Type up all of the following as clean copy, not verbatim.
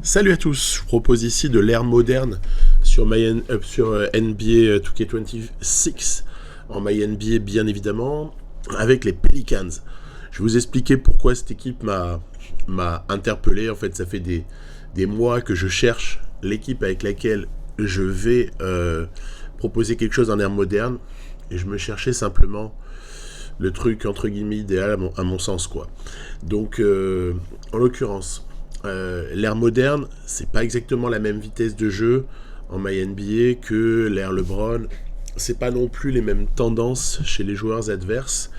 Salut à tous, je vous propose ici de l'ère moderne sur, NBA 2K26, en MyNBA bien évidemment, avec les Pelicans. Je vais vous expliquer pourquoi cette équipe m'a interpellé. En fait, ça fait des mois que je cherche l'équipe avec laquelle je vais proposer quelque chose en ère moderne. Et je me cherchais simplement le truc entre guillemets idéal à mon sens quoi. Donc en l'occurrence, l'ère moderne, c'est pas exactement la même vitesse de jeu en MyNBA que l'ère LeBron. C'est pas non plus les mêmes tendances chez les joueurs adverses.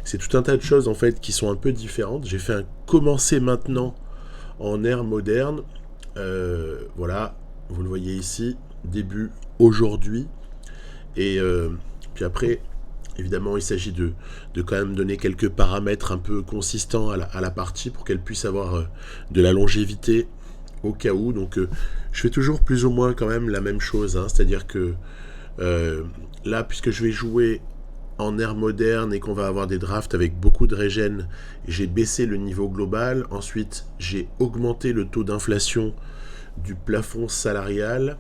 C'est tout un tas de choses en fait qui sont un peu différentes. J'ai fait un commencer maintenant en ère moderne. Voilà, vous le voyez ici, début aujourd'hui. Et puis après, évidemment, il s'agit de quand même donner quelques paramètres un peu consistants à la partie pour qu'elle puisse avoir de la longévité au cas où. Donc, je fais toujours plus ou moins quand même la même chose. C'est-à-dire que là, puisque je vais jouer en ère moderne et qu'on va avoir des drafts avec beaucoup de régènes, j'ai baissé le niveau global. Ensuite, j'ai augmenté le taux d'inflation du plafond salarial.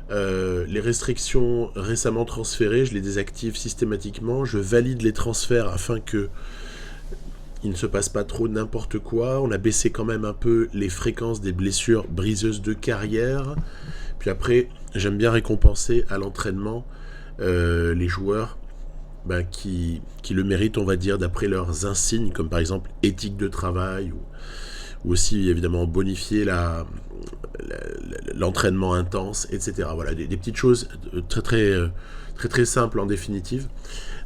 Les restrictions récemment transférées, je les désactive systématiquement. Je valide les transferts afin que il ne se passe pas trop n'importe quoi. On a baissé quand même un peu les fréquences des blessures briseuses de carrière. Puis après, j'aime bien récompenser à l'entraînement les joueurs qui le méritent, on va dire, d'après leurs insignes, comme par exemple éthique de travail ou aussi évidemment bonifier l'entraînement intense, etc. Voilà, des petites choses très simples en définitive.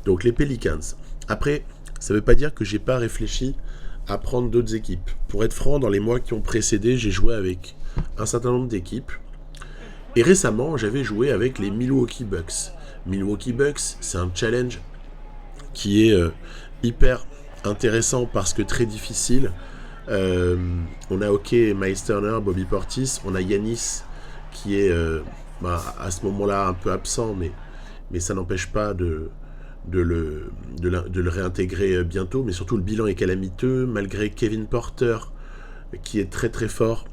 Donc les Pelicans. Après, ça ne veut pas dire que j'ai pas réfléchi à prendre d'autres équipes. Pour être franc, dans les mois qui ont précédé, j'ai joué avec un certain nombre d'équipes. Et récemment, j'avais joué avec les Milwaukee Bucks. Milwaukee Bucks, c'est un challenge qui est hyper intéressant parce que très difficile. On a Miles Turner, Bobby Portis, on a Giannis qui est à ce moment-là un peu absent, mais ça n'empêche pas de le réintégrer bientôt. Mais surtout, le bilan est calamiteux, malgré Kevin Porter qui est très très fort,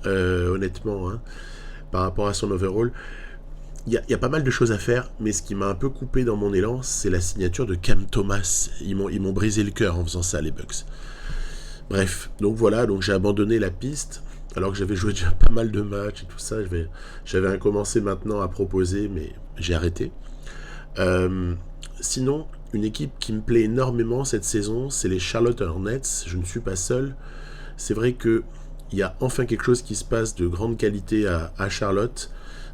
honnêtement, par rapport à son overall. Il y a pas mal de choses à faire, mais ce qui m'a un peu coupé dans mon élan, c'est la signature de Cam Thomas. Ils m'ont brisé le cœur en faisant ça, les Bucks. Bref, donc voilà, donc j'ai abandonné la piste, alors que j'avais joué déjà pas mal de matchs et tout ça. J'avais commencé maintenant à proposer, mais j'ai arrêté. Sinon, une équipe qui me plaît énormément cette saison, c'est les Charlotte Hornets. Je ne suis pas seul. C'est vrai qu'il y a enfin quelque chose qui se passe de grande qualité à Charlotte.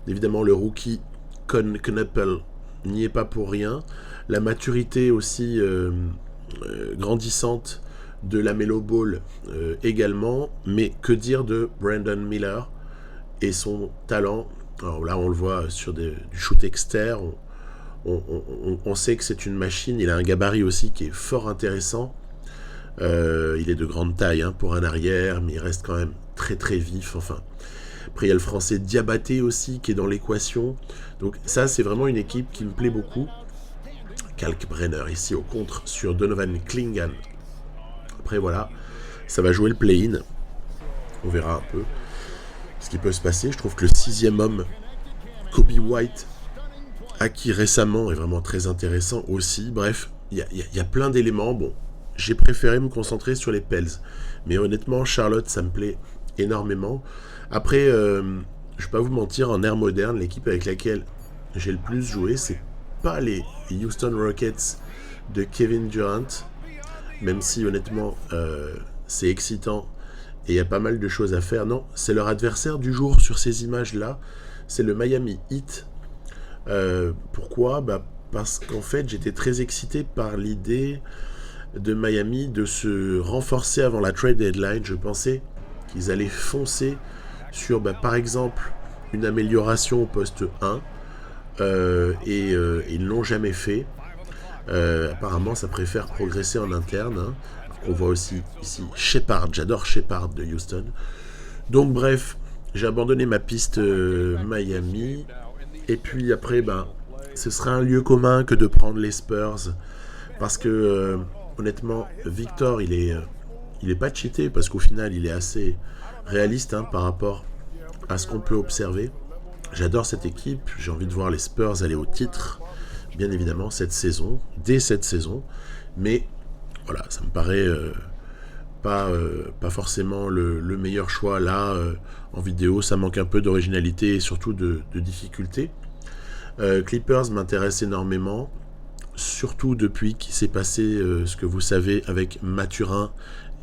Évidemment, le rookie Knuppel n'y est pas pour rien. La maturité aussi grandissante de la Melo Ball également, mais que dire de Brandon Miller et son talent. Alors là, on le voit sur du shoot externe, on sait que c'est une machine. Il a un gabarit aussi qui est fort intéressant. Il est de grande taille pour un arrière, mais il reste quand même très très vif. Enfin, après il y a le français Diabaté aussi qui est dans l'équation. Donc ça, c'est vraiment une équipe qui me plaît beaucoup. Kalkbrenner ici au contre sur Donovan Clingan. Après voilà, ça va jouer le play-in. On verra un peu ce qui peut se passer. Je trouve que le 6e homme, Kobe White, acquis récemment, est vraiment très intéressant aussi. Bref, il y a plein d'éléments. Bon, j'ai préféré me concentrer sur les Pels. Mais honnêtement, Charlotte, ça me plaît énormément. Après, je ne vais pas vous mentir, en ère moderne, l'équipe avec laquelle j'ai le plus joué, c'est pas les Houston Rockets de Kevin Durant, même si honnêtement c'est excitant et il y a pas mal de choses à faire. Non, c'est leur adversaire du jour sur ces images-là, c'est le Miami Heat. Pourquoi ? Parce qu'en fait j'étais très excité par l'idée de Miami de se renforcer avant la trade deadline. Je pensais qu'ils allaient foncer sur par exemple une amélioration au poste 1 et ils ne l'ont jamais fait. Apparemment ça préfère progresser en interne. On voit aussi ici Shepard, j'adore Shepard de Houston. Donc bref, j'ai abandonné ma piste Miami. Et puis après, ce sera un lieu commun que de prendre les Spurs. Parce que honnêtement, Victor, il est pas cheaté parce qu'au final, il est réaliste par rapport à ce qu'on peut observer. J'adore cette équipe, j'ai envie de voir les Spurs aller au titre, bien évidemment, dès cette saison, mais voilà, ça me paraît pas forcément le meilleur choix là, en vidéo, ça manque un peu d'originalité et surtout de difficulté. Clippers m'intéresse énormément, surtout depuis qu'il s'est passé ce que vous savez avec Mathurin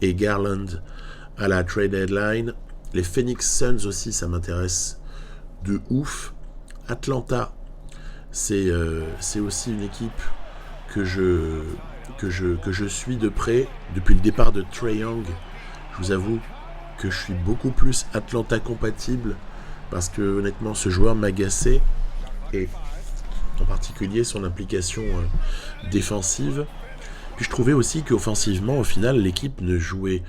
et Garland à la trade deadline. Les Phoenix Suns aussi, ça m'intéresse de ouf. Atlanta, c'est aussi une équipe que je suis de près depuis le départ de Trae Young. Je vous avoue que je suis beaucoup plus Atlanta compatible parce que honnêtement ce joueur m'agaçait, et en particulier son implication défensive. Puis je trouvais aussi qu'offensivement, au final, l'équipe ne jouait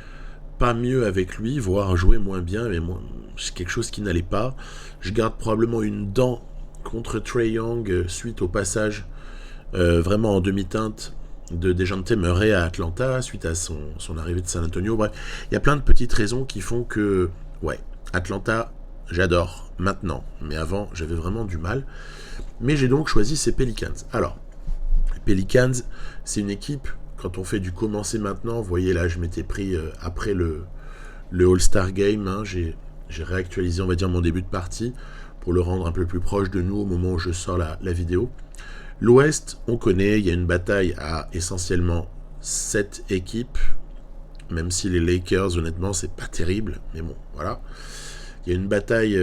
pas mieux avec lui, voire jouait moins bien, mais c'est quelque chose qui n'allait pas. Je garde probablement une dent contre Trae Young suite au passage vraiment en demi-teinte de Dejounte Murray à Atlanta, suite à son arrivée de San Antonio. Bref, il y a plein de petites raisons qui font que, ouais, Atlanta, j'adore maintenant, mais avant, j'avais vraiment du mal. Mais j'ai donc choisi ces Pelicans. Alors, les Pelicans, c'est une équipe, quand on fait du commencer maintenant, vous voyez là, je m'étais pris après le All-Star Game, j'ai réactualisé, on va dire, mon début de partie pour le rendre un peu plus proche de nous au moment où je sors la vidéo. L'Ouest, on connaît, il y a une bataille à essentiellement 7 équipes, même si les Lakers, honnêtement, c'est pas terrible, mais bon, voilà. Il y a une bataille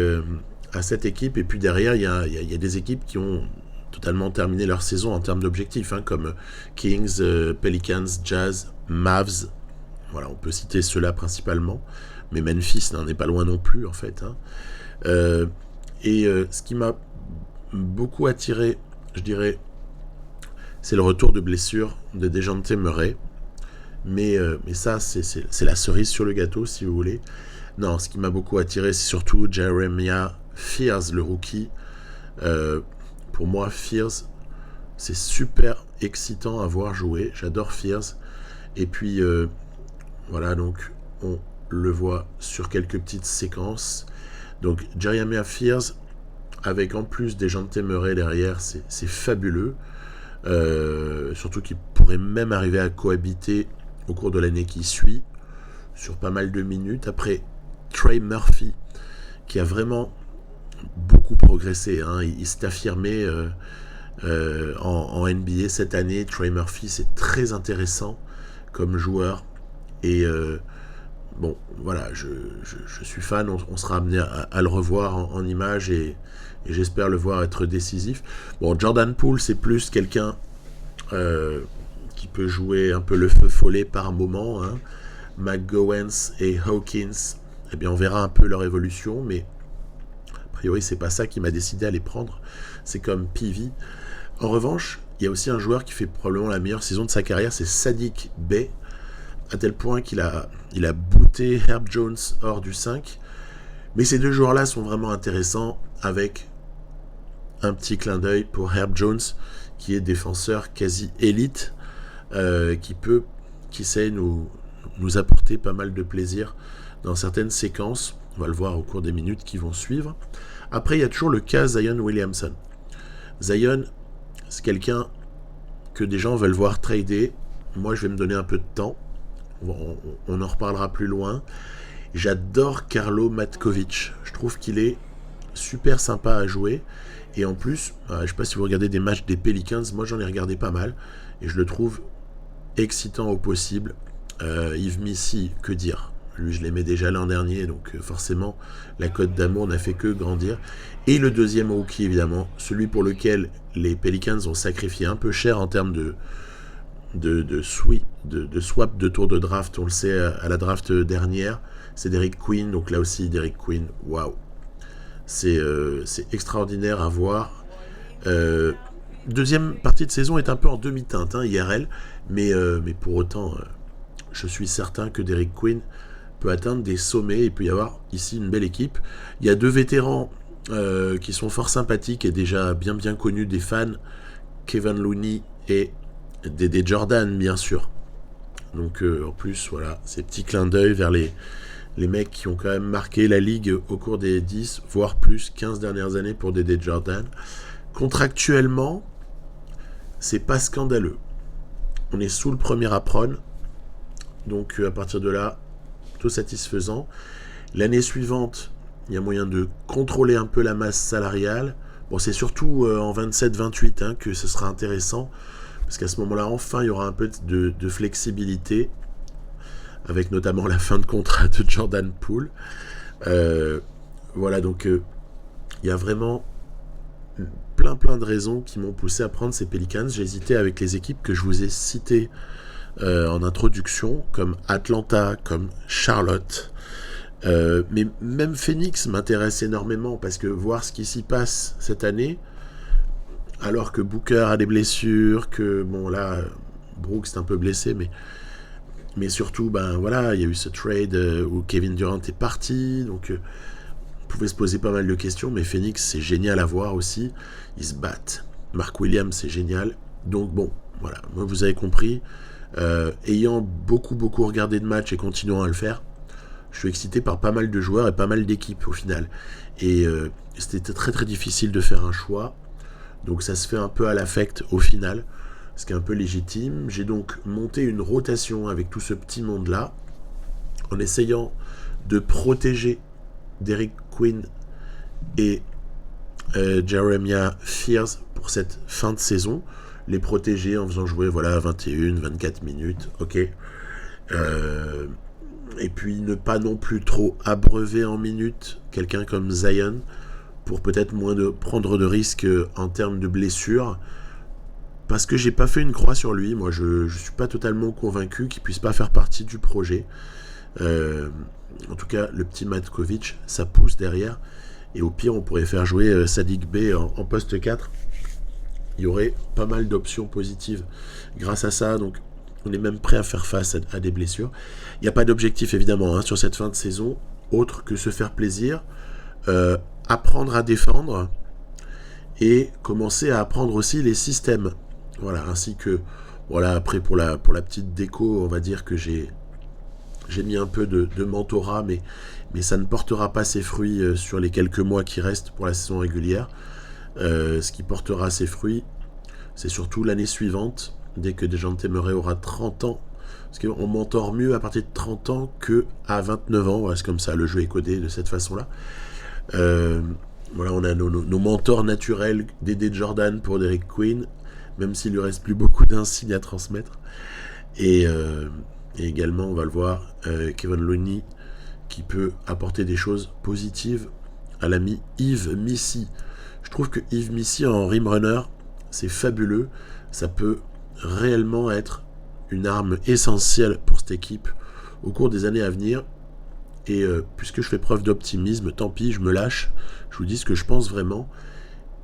à 7 équipes, et puis derrière, il y a des équipes qui ont totalement terminé leur saison en termes d'objectifs, comme Kings, Pelicans, Jazz, Mavs. Voilà, on peut citer ceux-là principalement, mais Memphis n'en est pas loin non plus, en fait. Ce qui m'a beaucoup attiré, je dirais, c'est le retour de blessure de Dejounte Murray. Mais ça, c'est la cerise sur le gâteau, si vous voulez. Non, ce qui m'a beaucoup attiré, c'est surtout Jeremiah Fears, le rookie. Pour moi, Fears, c'est super excitant à voir jouer. J'adore Fears. Et puis, voilà, donc, on le voit sur quelques petites séquences. Donc, Jeremiah Fears, avec en plus Dejounte Murray derrière, c'est fabuleux. Surtout qu'il pourrait même arriver à cohabiter au cours de l'année qui suit sur pas mal de minutes. Après, Trey Murphy, qui a vraiment beaucoup progressé, il s'est affirmé en NBA cette année. Trey Murphy, c'est très intéressant comme joueur, et bon, voilà, je suis fan, on sera amené à le revoir en images, et j'espère le voir être décisif. Bon, Jordan Poole, c'est plus quelqu'un qui peut jouer un peu le feu follet par moment. McGowens et Hawkins, eh bien, on verra un peu leur évolution, mais a priori, c'est pas ça qui m'a décidé à les prendre. C'est comme PV. En revanche, il y a aussi un joueur qui fait probablement la meilleure saison de sa carrière, c'est Saddiq Bey, à tel point qu'il a booté Herb Jones hors du 5. Mais ces deux joueurs-là sont vraiment intéressants, avec un petit clin d'œil pour Herb Jones, qui est défenseur quasi élite, qui sait nous apporter pas mal de plaisir dans certaines séquences. On va le voir au cours des minutes qui vont suivre. Après, il y a toujours le cas Zion Williamson. Zion, c'est quelqu'un que des gens veulent voir trader. Moi, je vais me donner un peu de temps. On en reparlera plus loin. J'adore Carlo Matkovic. Je trouve qu'il est super sympa à jouer. Et en plus, je ne sais pas si vous regardez des matchs des Pelicans, moi j'en ai regardé pas mal, et je le trouve excitant au possible. Yves Missy, que dire ? Lui, je l'aimais déjà l'an dernier, donc forcément, la cote d'amour n'a fait que grandir. Et le deuxième rookie, évidemment, celui pour lequel les Pelicans ont sacrifié un peu cher en termes de swap de tour de draft, on le sait, à la draft dernière, c'est Derrick Queen. Donc là aussi, Derrick Queen, waouh, c'est extraordinaire à voir. Deuxième partie de saison est un peu en demi-teinte, IRL, mais pour autant, je suis certain que Derrick Queen peut atteindre des sommets. Il peut y avoir ici une belle équipe. Il y a deux vétérans qui sont fort sympathiques et déjà bien connus des fans, Kevin Looney et Dédé Jordan, bien sûr. Donc en plus, voilà, ces petits clins d'œil vers les Les mecs qui ont quand même marqué la ligue au cours des 10, voire plus, 15 dernières années pour D.D. Jordan. Contractuellement, c'est pas scandaleux. On est sous le premier apron, donc à partir de là, tout satisfaisant. L'année suivante, il y a moyen de contrôler un peu la masse salariale. Bon, c'est surtout en 27-28 que ce sera intéressant, parce qu'à ce moment-là, enfin, il y aura un peu de flexibilité, avec notamment la fin de contrat de Jordan Poole. Voilà, donc il y a vraiment plein de raisons qui m'ont poussé à prendre ces Pelicans. J'ai hésité avec les équipes que je vous ai citées en introduction, comme Atlanta, comme Charlotte. Mais même Phoenix m'intéresse énormément, parce que voir ce qui s'y passe cette année, alors que Booker a des blessures, que bon là, Brooks est un peu blessé, mais surtout, ben voilà, il y a eu ce trade où Kevin Durant est parti, donc on pouvait se poser pas mal de questions, mais Phoenix, c'est génial à voir aussi. Ils se battent. Mark Williams, c'est génial. Donc bon, voilà, moi vous avez compris. Ayant beaucoup regardé de matchs et continuant à le faire, je suis excité par pas mal de joueurs et pas mal d'équipes au final. Et c'était très difficile de faire un choix. Donc ça se fait un peu à l'affect au final, ce qui est un peu légitime. J'ai donc monté une rotation avec tout ce petit monde-là, en essayant de protéger Derrick Queen et Jeremiah Fears pour cette fin de saison. Les protéger en faisant jouer 21-24 minutes, ok. Et puis ne pas non plus trop abreuver en minutes quelqu'un comme Zion, pour peut-être moins de prendre de risques en termes de blessures, parce que j'ai pas fait une croix sur lui. Moi je suis pas totalement convaincu qu'il puisse pas faire partie du projet. En tout cas, le petit Matkovic, ça pousse derrière. Et au pire, on pourrait faire jouer Saddiq Bey en poste 4. Il y aurait pas mal d'options positives grâce à ça. Donc, on est même prêt à faire face à des blessures. Il n'y a pas d'objectif, évidemment, sur cette fin de saison, autre que se faire plaisir, apprendre à défendre et commencer à apprendre aussi les systèmes. Voilà, ainsi que, voilà, après, pour la petite déco, on va dire que j'ai mis un peu de mentorat, mais ça ne portera pas ses fruits sur les quelques mois qui restent pour la saison régulière. Ce qui portera ses fruits, c'est surtout l'année suivante, dès que Dejounte Murray aura 30 ans. Parce qu'on mentore mieux à partir de 30 ans qu'à 29 ans. Voilà, c'est comme ça, le jeu est codé de cette façon-là. Voilà, on a nos mentors naturels, D.D. Jordan pour Derrick Queen, même s'il lui reste plus beaucoup d'insignes à transmettre. Et également, on va le voir, Kevin Looney, qui peut apporter des choses positives à l'ami Yves Missy. Je trouve que Yves Missy en rim runner, c'est fabuleux. Ça peut réellement être une arme essentielle pour cette équipe au cours des années à venir. Et puisque je fais preuve d'optimisme, tant pis, je me lâche. Je vous dis ce que je pense vraiment.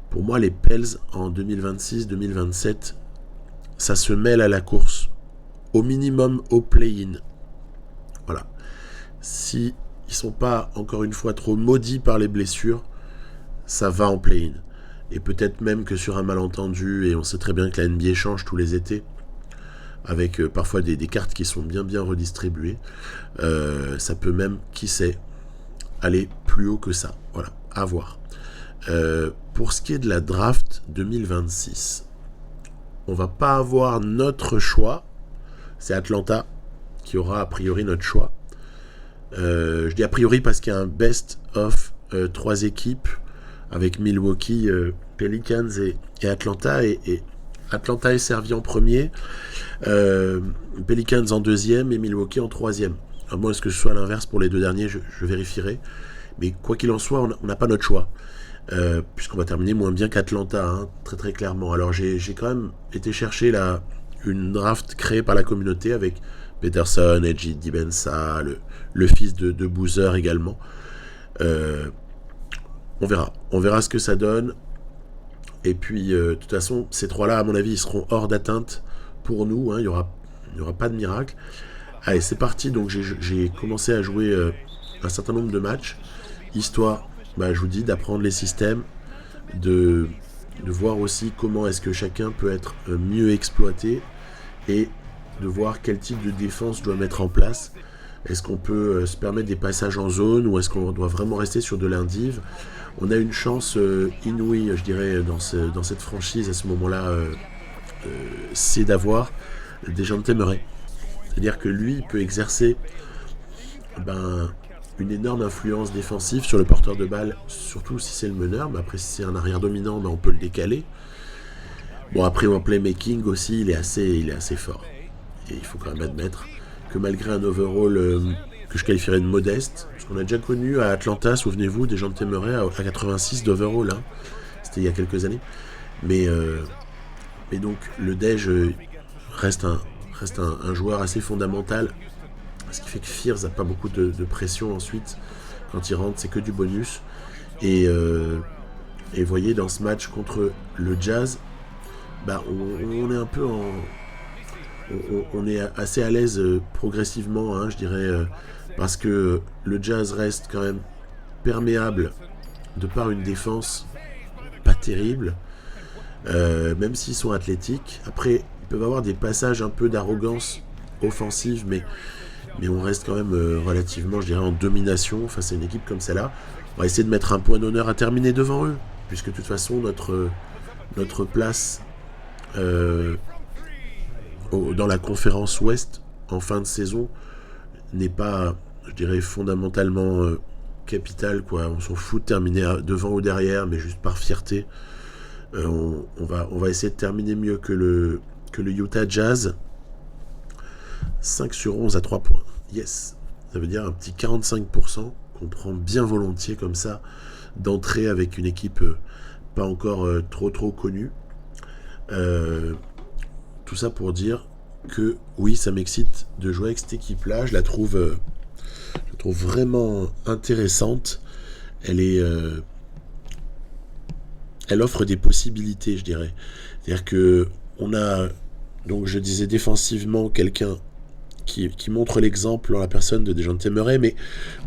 Pour moi, les Pels en 2026-2027, ça se mêle à la course. Au minimum au play-in. Voilà. Si ils sont pas, encore une fois, trop maudits par les blessures, ça va en play-in. Et peut-être même que sur un malentendu, et on sait très bien que la NBA change tous les étés, avec parfois des cartes qui sont bien redistribuées, ça peut même, qui sait, aller plus haut que ça. Voilà, à voir. Pour ce qui est de la draft 2026, on va pas avoir notre choix. C'est Atlanta qui aura a priori notre choix. Je dis a priori parce qu'il y a un best of 3 équipes avec Milwaukee, Pelicans et Atlanta. Et Atlanta est servi en premier, Pelicans en deuxième et Milwaukee en troisième. À moins que ce soit l'inverse pour les deux derniers, je vérifierai. Mais quoi qu'il en soit, on n'a pas notre choix. Puisqu'on va terminer moins bien qu'Atlanta, très clairement. Alors j'ai quand même été chercher une draft créée par la communauté avec Peterson, Edgy Dibensa, le fils de Boozer également. On verra ce que ça donne. Et puis de toute façon, ces trois-là, à mon avis, ils seront hors d'atteinte pour nous. Il n'y aura pas de miracle. Allez, c'est parti. Donc j'ai commencé à jouer un certain nombre de matchs, histoire, je vous dis, d'apprendre les systèmes, de voir aussi comment est-ce que chacun peut être mieux exploité, et de voir quel type de défense je dois mettre en place, Est-ce qu'on peut se permettre des passages en zone ou est-ce qu'on doit vraiment rester sur de l'indiv? On a une chance inouïe, je dirais, dans cette franchise à ce moment-là, c'est d'avoir Dejounte Murray. C'est-à-dire que lui, il peut exercer une énorme influence défensive sur le porteur de balle, surtout si c'est le meneur, mais après si c'est un arrière dominant, on peut le décaler. Bon, après en playmaking aussi, il est assez fort. Et il faut quand même admettre que malgré un overall que je qualifierais de modeste, parce qu'on a déjà connu à Atlanta, souvenez-vous, Dejounte Murray à 86 d'overall, hein. C'était il y a quelques années. Mais donc le Dej reste un joueur assez fondamental, ce qui fait que Fears n'a pas beaucoup de pression ensuite. Quand il rentre, c'est que du bonus. Et vous voyez, dans ce match contre le Jazz, on est un peu on est assez à l'aise progressivement, hein, je dirais, parce que le Jazz reste quand même perméable de par une défense pas terrible, même s'ils sont athlétiques. Après, ils peuvent avoir des passages un peu d'arrogance offensive, mais on reste quand même relativement, je dirais, en domination face à une équipe comme celle-là. On va essayer de mettre un point d'honneur à terminer devant eux, puisque de toute façon, notre place dans la conférence Ouest en fin de saison n'est pas, je dirais, fondamentalement capitale, quoi. On s'en fout de terminer devant ou derrière, mais juste par fierté. On va essayer de terminer mieux que le Utah Jazz. 5 sur 11 à 3 points. Yes. Ça veut dire un petit 45% qu'on prend bien volontiers comme ça d'entrée avec une équipe pas encore trop connue. Tout ça pour dire que oui, ça m'excite de jouer avec cette équipe-là. Je la trouve vraiment intéressante. Elle offre des possibilités, je dirais. C'est-à-dire que on a, donc je disais défensivement, quelqu'un qui montre l'exemple en la personne de Dejounte Murray, mais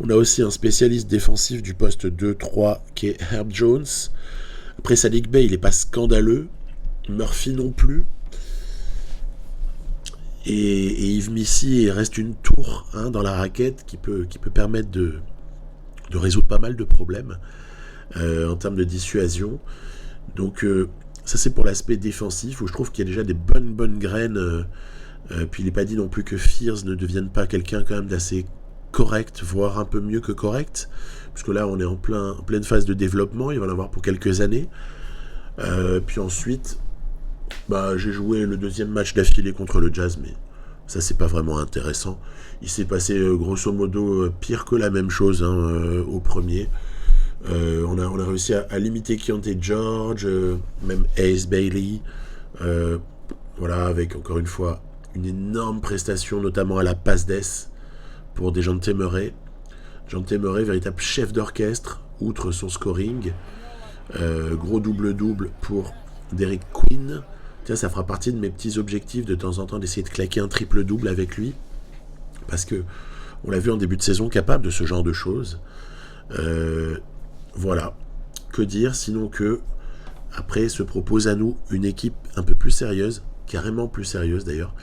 on a aussi un spécialiste défensif du poste 2-3 qui est Herb Jones. Après, Saddiq Bey, il n'est pas scandaleux. Murphy non plus. Et Yves Missy reste une tour, hein, dans la raquette qui peut permettre de résoudre pas mal de problèmes en termes de dissuasion. Donc ça, c'est pour l'aspect défensif, où je trouve qu'il y a déjà des bonnes graines. Puis il n'est pas dit non plus que Fears ne devienne pas quelqu'un quand même d'assez correct, voire un peu mieux que correct, puisque là on est en pleine phase de développement, il va en avoir pour quelques années. Puis ensuite, j'ai joué le deuxième match d'affilée contre le Jazz, mais ça c'est pas vraiment intéressant. Il s'est passé grosso modo pire que la même chose, hein, au premier. On a réussi à limiter Keontae George, même Ace Bailey, voilà, avec encore une fois une énorme prestation, notamment à la passe d'ess pour Dejounte Murray. Dejounte Murray, véritable chef d'orchestre, outre son scoring. Gros double-double pour Derek Queen. Tiens, ça fera partie de mes petits objectifs de temps en temps d'essayer de claquer un triple-double avec lui. Parce que on l'a vu en début de saison, capable de ce genre de choses. Voilà. Que dire sinon que après se propose à nous une équipe un peu plus sérieuse, carrément plus sérieuse d'ailleurs.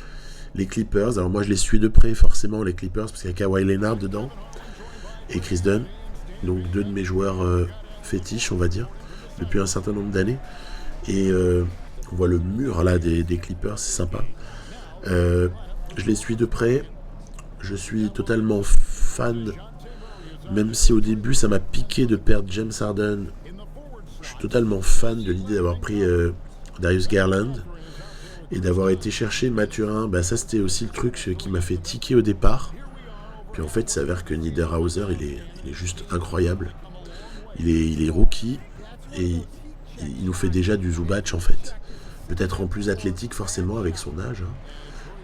Les Clippers, alors moi je les suis de près forcément, les Clippers, parce qu'il y a Kawhi Leonard dedans et Chris Dunn, donc deux de mes joueurs fétiches, on va dire, depuis un certain nombre d'années. Et on voit le mur là des Clippers, c'est sympa. Je les suis de près, je suis totalement fan, même si au début ça m'a piqué de perdre James Harden. Je suis totalement fan de l'idée d'avoir pris Darius Garland et d'avoir été chercher Mathurin. Ça c'était aussi le truc qui m'a fait tiquer au départ. Puis en fait il s'avère que Niederhauser il est juste incroyable. Il est rookie et il nous fait déjà du Zubac en fait. Peut-être en plus athlétique forcément avec son âge, hein.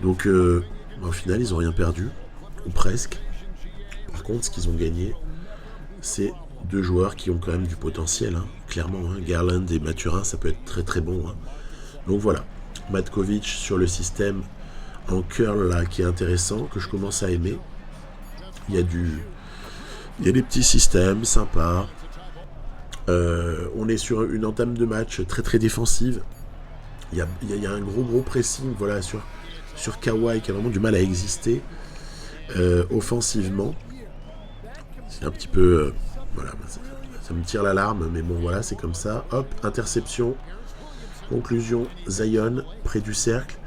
Donc au final ils n'ont rien perdu, ou presque. Par contre ce qu'ils ont gagné, c'est deux joueurs qui ont quand même du potentiel, hein, clairement, hein. Garland et Mathurin, ça peut être très très bon, hein. Donc voilà, Matkovic sur le système en curl là qui est intéressant, que je commence à aimer. Il y a des petits systèmes sympas. On est sur une entame de match très très défensive. Il y a un gros pressing, voilà, sur Kawhi qui a vraiment du mal à exister. Offensivement, c'est un petit peu... voilà, ça me tire l'alarme, mais bon, voilà, c'est comme ça. Hop, interception. Conclusion, Zion, près du cercle.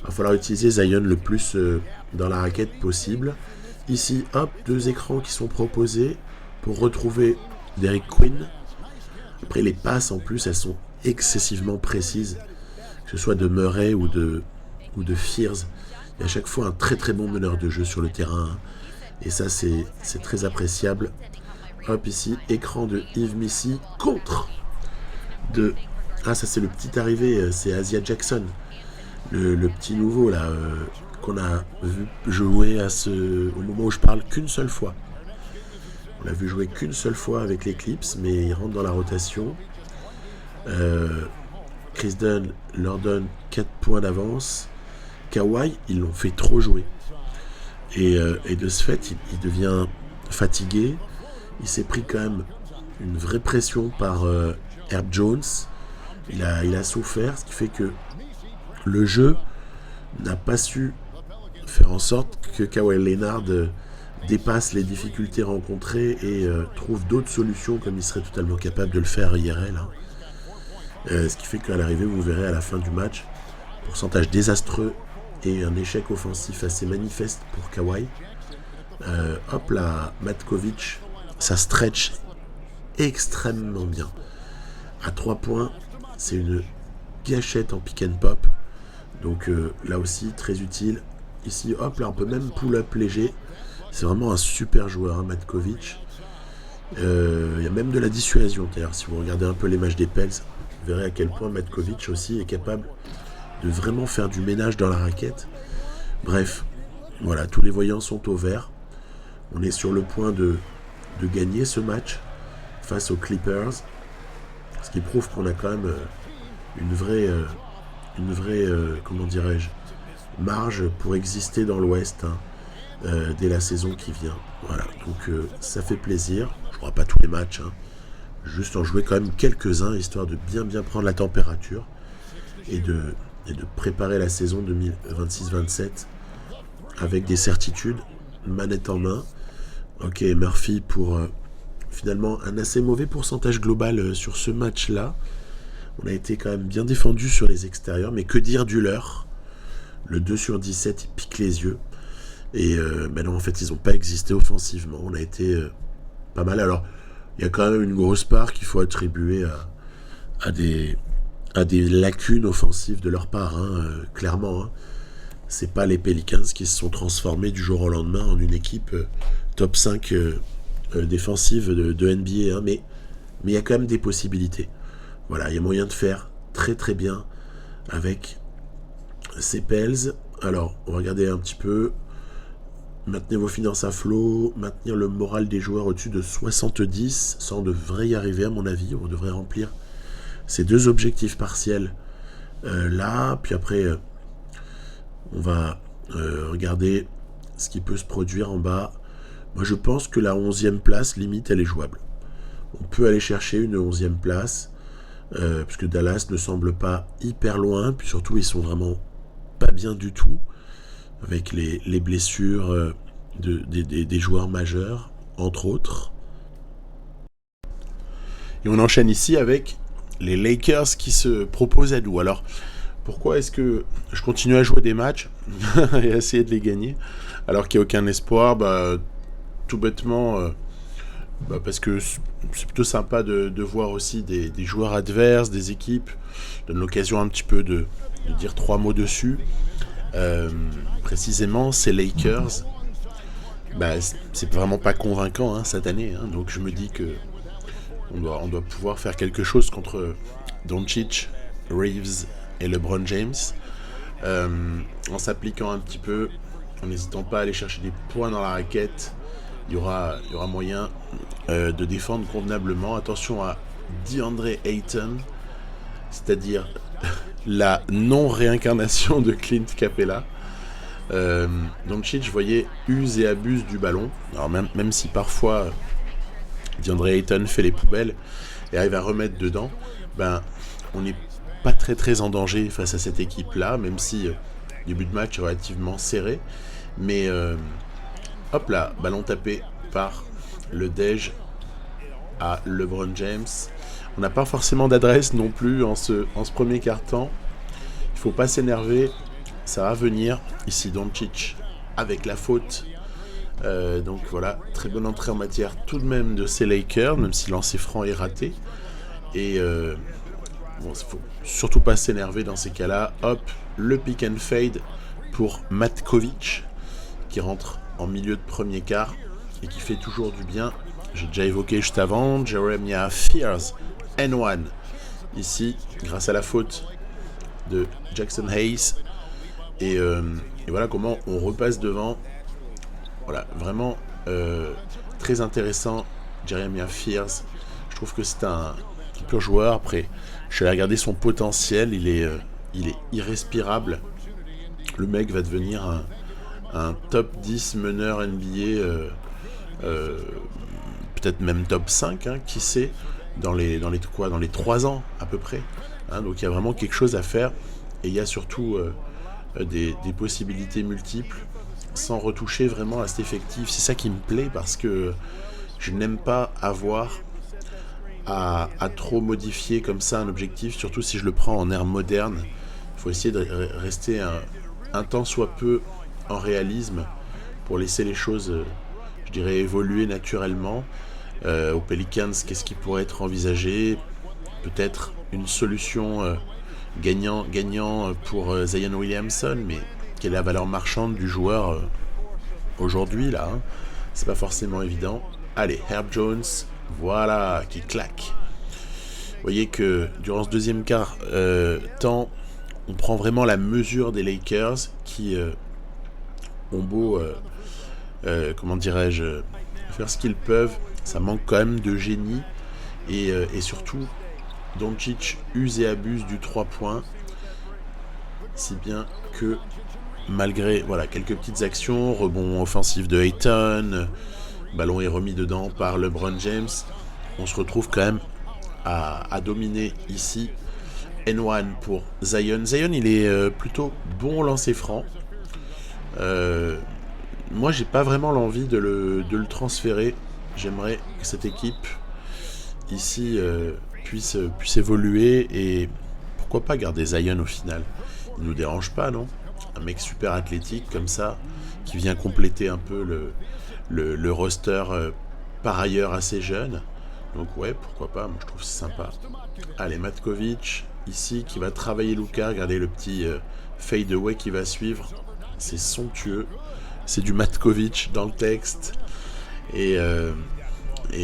Il va falloir utiliser Zion le plus dans la raquette possible. Ici, hop, 2 écrans qui sont proposés pour retrouver Derrick Queen. Après, les passes, en plus, elles sont excessivement précises. Que ce soit de Murray ou de Fears. Il y a à chaque fois un très très bon meneur de jeu sur le terrain. Et ça, c'est très appréciable. Hop, ici, écran de Yves Missy contre de... Ah, ça c'est le petit arrivé, c'est Asia Jackson. Le petit nouveau, là, qu'on a vu jouer au moment où je parle qu'une seule fois. On l'a vu jouer qu'une seule fois avec les Clips, mais il rentre dans la rotation. Chris Dunn leur donne 4 points d'avance. Kawhi, ils l'ont fait trop jouer. Et de ce fait, il devient fatigué. Il s'est pris quand même une vraie pression par Herb Jones. Il a souffert, ce qui fait que le jeu n'a pas su faire en sorte que Kawhi Leonard dépasse les difficultés rencontrées et trouve d'autres solutions comme il serait totalement capable de le faire IRL. Ce qui fait qu'à l'arrivée, vous verrez à la fin du match, pourcentage désastreux et un échec offensif assez manifeste pour Kawhi. Hop là, Matkovic, ça stretch extrêmement bien. À 3 points, c'est une gâchette en pick and pop. Donc là aussi, très utile. Ici, hop, là, on peut même pull-up léger. C'est vraiment un super joueur, Matkovic. Il y a même de la dissuasion. D'ailleurs, si vous regardez un peu les matchs des Pels, vous verrez à quel point Matkovic aussi est capable de vraiment faire du ménage dans la raquette. Bref, voilà, tous les voyants sont au vert. On est sur le point de gagner ce match face aux Clippers. Ce qui prouve qu'on a quand même une vraie comment dirais-je, marge pour exister dans l'Ouest dès la saison qui vient. Voilà, donc ça fait plaisir. Je ne jouerai pas tous les matchs, juste en jouer quand même quelques-uns, histoire de bien prendre la température et de préparer la saison 2026-27 avec des certitudes, manette en main. Ok, Murphy pour finalement un assez mauvais pourcentage global sur ce match-là. On a été quand même bien défendu sur les extérieurs, mais que dire du leur? Le 2 sur 17, il pique les yeux. Et non, en fait, ils n'ont pas existé offensivement. On a été pas mal. Alors, il y a quand même une grosse part qu'il faut attribuer à des lacunes offensives de leur part, clairement. C'est pas les Pelicans qui se sont transformés du jour au lendemain en une équipe top 5 défensive de NBA, mais il y a quand même des possibilités. Voilà, il y a moyen de faire très très bien avec ces Pels. Alors, on va regarder un petit peu. Maintenez vos finances à flot, maintenir le moral des joueurs au-dessus de 70. Ça, on devrait y arriver à mon avis. On devrait remplir ces 2 objectifs partiels là. Puis après, on va regarder ce qui peut se produire en bas. Moi, je pense que la 11e place, limite, elle est jouable. On peut aller chercher une 11e place. Puisque Dallas ne semble pas hyper loin, puis surtout ils sont vraiment pas bien du tout avec les blessures des joueurs majeurs, entre autres. Et on enchaîne ici avec les Lakers qui se proposent à nous. Alors, pourquoi est-ce que je continue à jouer des matchs et à essayer de les gagner alors qu'il n'y a aucun espoir? Tout bêtement... parce que c'est plutôt sympa de voir aussi des joueurs adverses, des équipes. Ça donne l'occasion un petit peu de dire 3 mots dessus. Précisément, ces Lakers, c'est vraiment pas convaincant cette année. Donc je me dis que on doit pouvoir faire quelque chose contre Doncic, Reeves et LeBron James. En s'appliquant un petit peu, en n'hésitant pas à aller chercher des points dans la raquette. Il y aura moyen de défendre convenablement. Attention à DeAndre Ayton, c'est-à-dire la non-réincarnation de Clint Capella. Doncic, je voyais, use et abuse du ballon. Alors même si parfois DeAndre Ayton fait les poubelles et arrive à remettre dedans, on n'est pas très en danger face à cette équipe-là, même si le début de match est relativement serré. Mais Hop là, ballon tapé par le Dej à LeBron James. On n'a pas forcément d'adresse non plus en ce premier quart-temps. Il ne faut pas s'énerver, ça va venir. Ici Doncic avec la faute. Donc voilà, très bonne entrée en matière tout de même de ces Lakers, même si le lancer franc est raté. Et bon, il faut surtout pas s'énerver dans ces cas-là. Hop, le pick and fade pour Matkovic, qui rentre en milieu de premier quart et qui fait toujours du bien. J'ai déjà évoqué juste avant, Jeremiah Fears, N1, ici, grâce à la faute de Jackson Hayes. Et voilà comment on repasse devant. Voilà, vraiment très intéressant, Jeremiah Fears. Je trouve que c'est un pur joueur. Après, je suis allé regarder son potentiel, il est irrespirable. Le mec va devenir un top 10 meneur NBA, peut-être même top 5, hein, qui sait, dans les 3 ans à peu près. Hein, donc il y a vraiment quelque chose à faire, et il y a surtout des possibilités multiples, sans retoucher vraiment à cet effectif. C'est ça qui me plaît, parce que je n'aime pas avoir à trop modifier comme ça un objectif, surtout si je le prends en ère moderne. Il faut essayer de rester un tant soit peu en réalisme pour laisser les choses, je dirais, évoluer naturellement. Aux Pelicans, qu'est-ce qui pourrait être envisagé? Peut-être une solution gagnant pour Zion Williamson, mais quelle est la valeur marchande du joueur aujourd'hui là, hein? C'est pas forcément évident. Allez, Herb Jones, voilà, qui claque. Vous voyez que durant ce deuxième quart temps, on prend vraiment la mesure des Lakers qui ont beau, comment dirais-je, faire ce qu'ils peuvent. Ça manque quand même de génie. Et surtout, Doncic use et abuse du 3 points. Si bien que, malgré quelques petites actions, rebond offensif de Ayton, ballon est remis dedans par LeBron James, on se retrouve quand même à dominer ici. N1 pour Zion. Zion, il est plutôt bon lancer franc. Moi, j'ai pas vraiment l'envie de le transférer. J'aimerais que cette équipe ici puisse évoluer, et pourquoi pas garder Zion au final. Il nous dérange pas, non? Un mec super athlétique comme ça, qui vient compléter un peu le roster par ailleurs assez jeune. Donc ouais, pourquoi pas, moi je trouve que c'est sympa. Allez, Matkovic, ici, qui va travailler Luka. Regardez le petit fade away qui va suivre. C'est somptueux. C'est du Matkovic dans le texte. Et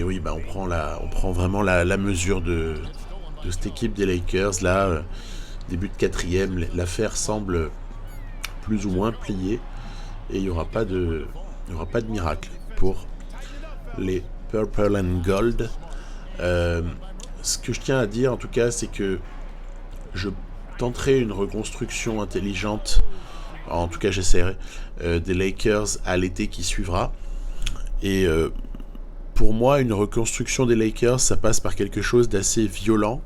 oui, on prend vraiment la mesure de cette équipe des Lakers. Là, début de quatrième, l'affaire semble plus ou moins pliée. Et il n'y aura pas de miracle pour les Purple and Gold. Ce que je tiens à dire en tout cas, c'est que je tenterai une reconstruction intelligente, en tout cas j'essaierai, des Lakers à l'été qui suivra. Et pour moi, une reconstruction des Lakers, ça passe par quelque chose d'assez violent.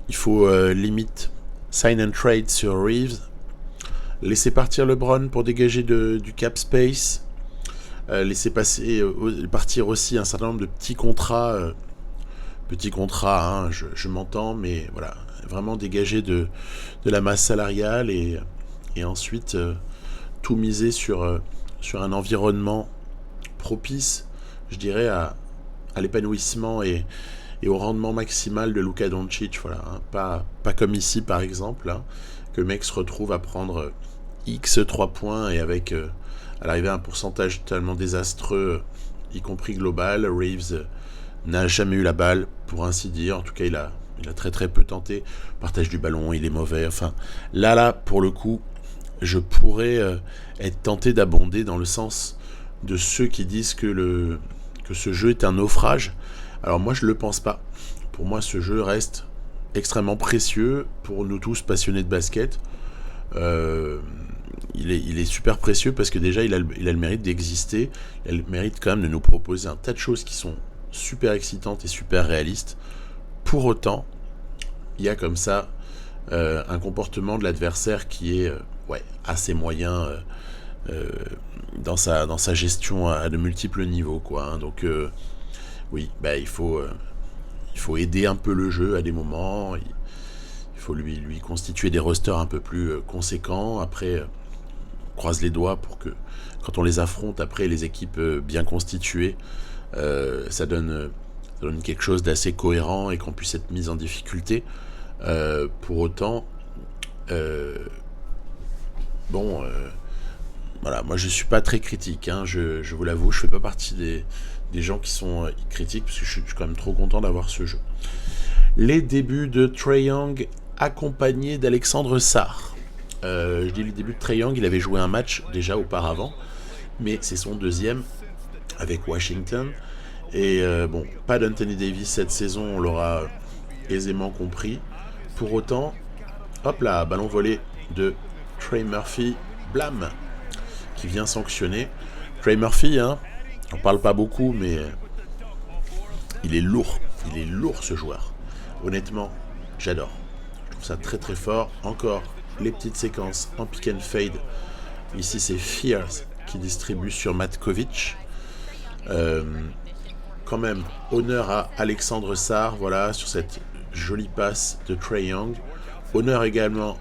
Il faut limite sign and trade sur Reeves, laisser partir LeBron pour dégager du cap space, laisser partir aussi un certain nombre de petits contrats, hein, je m'entends, mais voilà, vraiment dégager de la masse salariale, et ensuite tout miser sur un environnement propice, je dirais, à l'épanouissement et au rendement maximal de Luka Doncic. Voilà, hein, pas comme ici par exemple, hein, que le mec se retrouve à prendre X 3 points et avec à l'arrivée un pourcentage totalement désastreux, y compris global. Reeves n'a jamais eu la balle, pour ainsi dire. En tout cas, il a très très peu tenté. Partage du ballon, il est mauvais. Enfin, là, pour le coup, je pourrais être tenté d'abonder dans le sens de ceux qui disent que ce jeu est un naufrage. Alors moi, je le pense pas. Pour moi, ce jeu reste extrêmement précieux pour nous tous passionnés de basket. Il est super précieux parce que déjà, il a le mérite d'exister. Il a le mérite quand même de nous proposer un tas de choses qui sont super excitantes et super réalistes. Pour autant, il y a comme ça un comportement de l'adversaire qui est assez moyen, dans sa gestion à de multiples niveaux, quoi. Hein. Donc, oui, bah, il faut aider un peu le jeu à des moments. Il faut lui constituer des rosters un peu plus conséquents. Après, on croise les doigts pour que, quand on les affronte, après les équipes bien constituées, ça donne quelque chose d'assez cohérent et qu'on puisse être mis en difficulté. Pour autant, bon, voilà, moi je suis pas très critique, hein, je vous l'avoue, je fais pas partie des gens qui sont critiques, parce que je suis quand même trop content d'avoir ce jeu. Les débuts de Trae Young accompagné d'Alexandre Sarr. Je dis les débuts de Trae Young, il avait joué un match déjà auparavant, mais c'est son deuxième avec Washington. Et bon, pas d'Anthony Davis cette saison, on l'aura aisément compris. Pour autant, hop là, ballon volé de Trey Murphy, blam, qui vient sanctionner. Trey Murphy, hein, on parle pas beaucoup, mais il est lourd ce joueur. Honnêtement, j'adore. Je trouve ça très très fort. Encore les petites séquences en pick and fade. Ici, c'est Fears qui distribue sur Matkovic. Quand même, honneur à Alexandre Sarr, voilà, sur cette jolie passe de Trae Young. Honneur également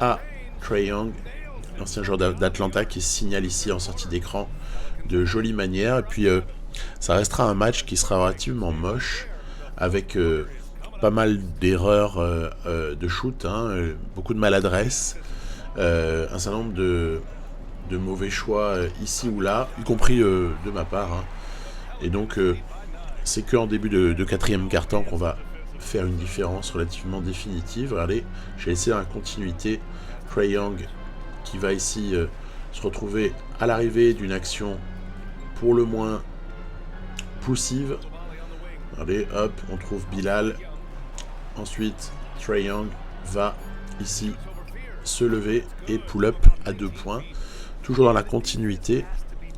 à Trae Young, l'ancien joueur d'Atlanta, qui signale ici en sortie d'écran de jolie manière. Et puis, ça restera un match qui sera relativement moche, avec pas mal d'erreurs de shoot, hein, beaucoup de maladresse, un certain nombre de mauvais choix ici ou là, y compris de ma part. Hein. Et donc, c'est qu'en début de quatrième quart-temps qu'on va faire une différence relativement définitive. Regardez, j'ai laissé dans la continuité Trae Young qui va ici se retrouver à l'arrivée d'une action pour le moins poussive. Regardez, hop, on trouve Bilal. Ensuite, Trae Young va ici se lever et pull-up à 2 points. Toujours dans la continuité.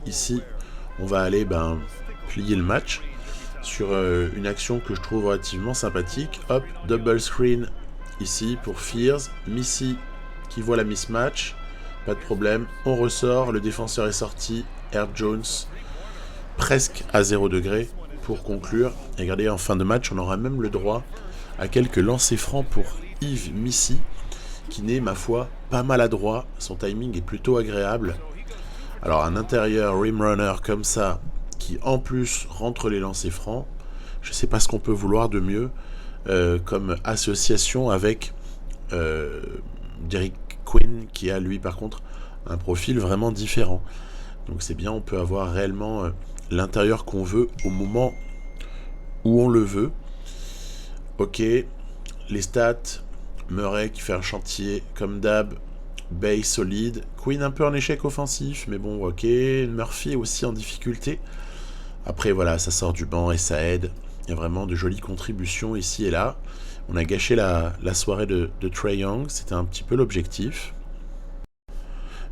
Ici, on va aller plier le match sur une action que je trouve relativement sympathique. Hop, double screen ici pour Fears. Missy qui voit la mismatch. Pas de problème. On ressort. Le défenseur est sorti. Herb Jones presque à 0 degré pour conclure. Et regardez, en fin de match, on aura même le droit à quelques lancers francs pour Yves Missy, qui n'est, ma foi, pas maladroit. Son timing est plutôt agréable. Alors, un intérieur rim runner comme ça, qui en plus rentre les lancers francs, je sais pas ce qu'on peut vouloir de mieux comme association avec Derrick Quinn, qui a lui par contre un profil vraiment différent. Donc c'est bien, on peut avoir réellement l'intérieur qu'on veut au moment où on le veut. Ok, les stats, Murray qui fait un chantier comme d'hab, Bay solide, Quinn un peu en échec offensif, mais bon ok, Murphy aussi en difficulté. Après voilà, ça sort du banc et ça aide. Il y a vraiment de jolies contributions ici et là. On a gâché la soirée de Trae Young, c'était un petit peu l'objectif.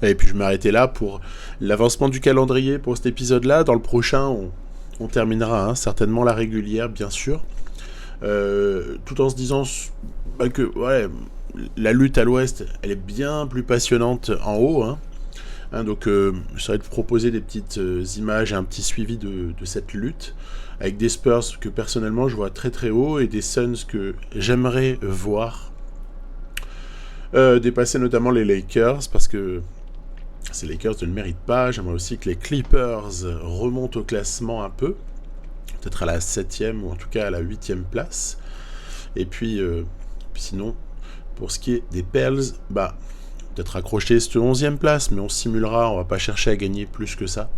Et puis je m'arrêtais là pour l'avancement du calendrier pour cet épisode-là. Dans le prochain, on terminera certainement la régulière, bien sûr. Tout en se disant que ouais, la lutte à l'ouest, elle est bien plus passionnante en haut. Donc ça va être proposer des petites images et un petit suivi de cette lutte, avec des Spurs que personnellement je vois très très haut et des Suns que j'aimerais voir dépasser notamment les Lakers, parce que ces Lakers ne le méritent pas. J'aimerais aussi que les Clippers remontent au classement un peu, peut-être à la 7e ou en tout cas à la 8e place. Et puis sinon, pour ce qui est des Pels, peut-être accrocher cette 11e place, mais on simulera, on va pas chercher à gagner plus que ça.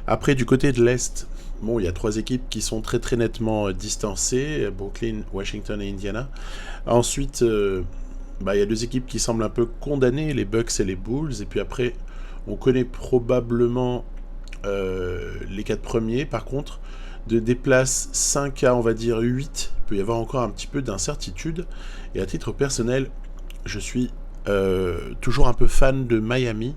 Après, du côté de l'Est, bon, il y a 3 équipes qui sont très très nettement distancées, Brooklyn, Washington et Indiana. Ensuite, il y a 2 équipes qui semblent un peu condamnées, les Bucks et les Bulls. Et puis après, on connaît probablement les 4 premiers. Par contre, des places 5 à, on va dire, 8, il peut y avoir encore un petit peu d'incertitude. Et à titre personnel, je suis toujours un peu fan de Miami.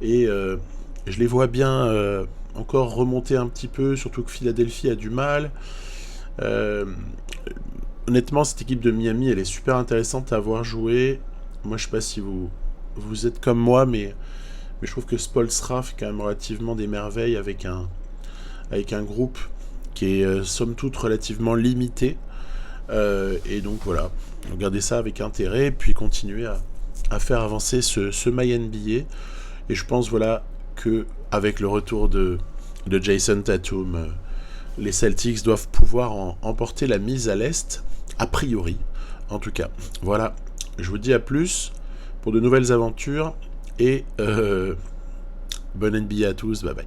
Et je les vois bien encore remonter un petit peu, surtout que Philadelphie a du mal. Honnêtement, cette équipe de Miami, elle est super intéressante à voir jouer. Moi, je sais pas si vous êtes comme moi, mais Mais je trouve que Spoelstra fait quand même relativement des merveilles avec un groupe qui est somme toute relativement limité. Et donc voilà, regardez ça avec intérêt et puis continuer à faire avancer ce MyNBA. Et je pense voilà que avec le retour de Jason Tatum, les Celtics doivent pouvoir emporter la mise à l'Est, a priori en tout cas. Voilà, je vous dis à plus pour de nouvelles aventures et bonne NBA à tous, bye bye.